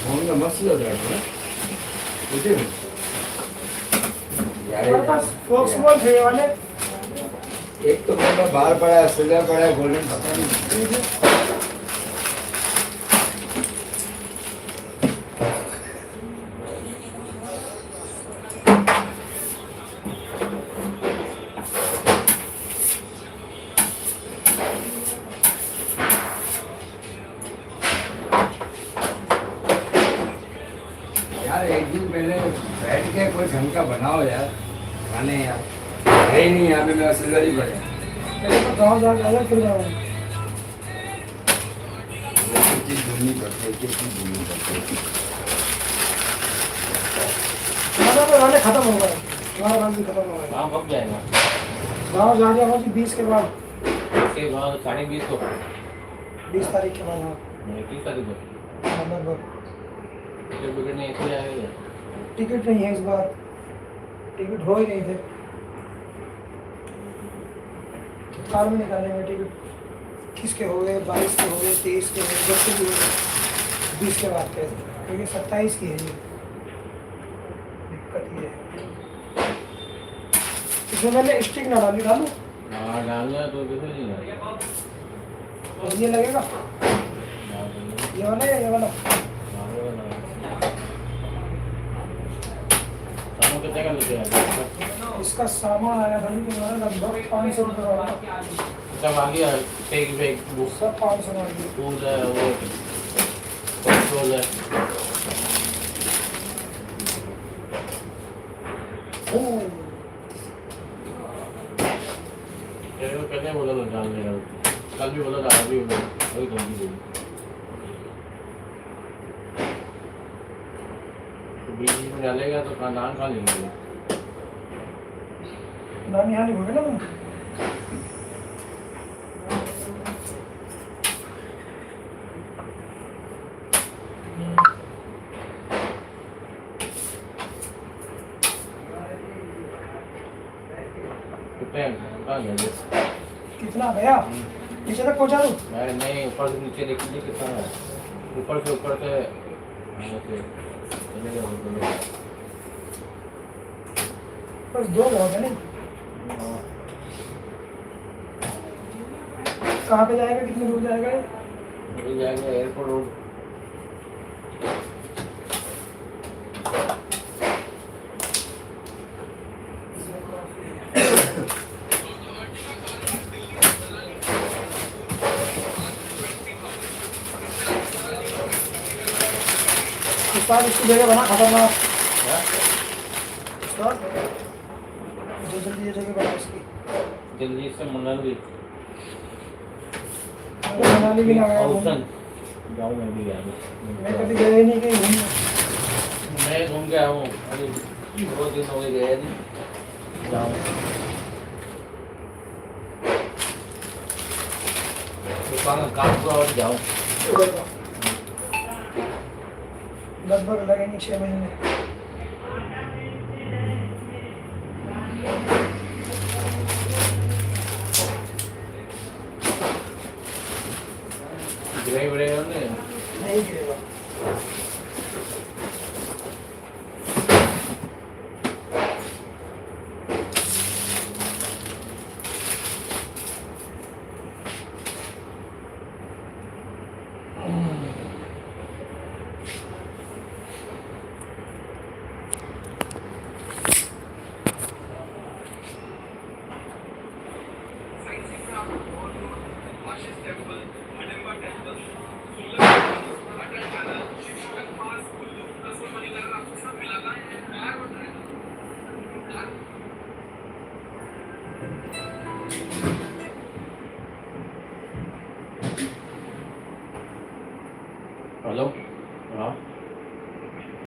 Phone का मस्त लग रहा है मुझे यार। हमारे पास फोक्सवॉल थे वाले। एक तो मेरा बाहर पड़ा है, सजा पड़ा है, गोल्डन पता नहीं। यार एक दिन पहले बैठ के कोई ढंग का बनाओ यार खाने यार, है ही नहीं यहाँ पे। मैं सिल्वर ही पड़े गाँव जाके अलग फिर जाऊँ। चीज़ ढूंढनी पड़ती है, किस चीज़ ढूंढनी पड़ती है। हमारा तो गाने खत्म हो गए, हमारा गाँव भी खत्म हो गया। गाँव कब जाएगा? गाँव जाके होगी 20 के बाद, इसके बाद 20:30 को 20 तारीख के बाद। हाँ 30 तारीख को लगभग। टिकट विकेट नहीं इसलिए आएगा। टिकट नहीं है इस बार, टिकट हो ही नहीं थे। कार में निकालेंगे टिकट। किसके हो गए? 22 के हो गए, 23 के हो गए, 10 के भी हो गए, 20 के बाद के, क्योंकि 27 की है ये। दिक्कत ये है इसमें मैंने स्टिक ना डाली, डालूं? हाँ डालना तो कैसे नहीं डालना? और ये लगेगा ये वाला या ये वाला? सामान कितने का लेते हैं? इसका सामान आया था लेकिन मैंने लगभग 500 रुपये वाला सब आ गया, फेक बुक सब 500 में आ गया। टूल है, वो कंट्रोल है। तेरे को पहले बोला था डालने का, कल भी बोला था, अभी बोला, अभी कौन सी बोली? तो बीच में डालेगा तो का नाम कहाँ लेंगे? नानी हानि हो गया ना तुम। कहाँ गया? कितना गया? नीचे तक पहुंचा दूं? नहीं, ऊपर से नीचे देखिए कितना है। ऊपर से बस 2 बहुत है नहीं। कहाँ पे जाएगा? कितनी दूर जाएगा ये? मिल जाएगा एयरपोर्ट रोड। इस बार इसकी जगह बना खतरनाक। इस बार जो जल्दी ये जगह बना इसकी। दिल्ली से मनाली मनाली भी ना गया घूमने। गाँव में भी गया मैं कभी गया ही नहीं कहीं घूमने। मैं घूम के आया हूँ, अभी 2 दिन हो गए गया नहीं गाँव। दुकान का काम पूरा और जाऊँ। लगभग लगेंगे 6 महीने। गिरे बड़े नहीं गिरेगा। हेलो हाँ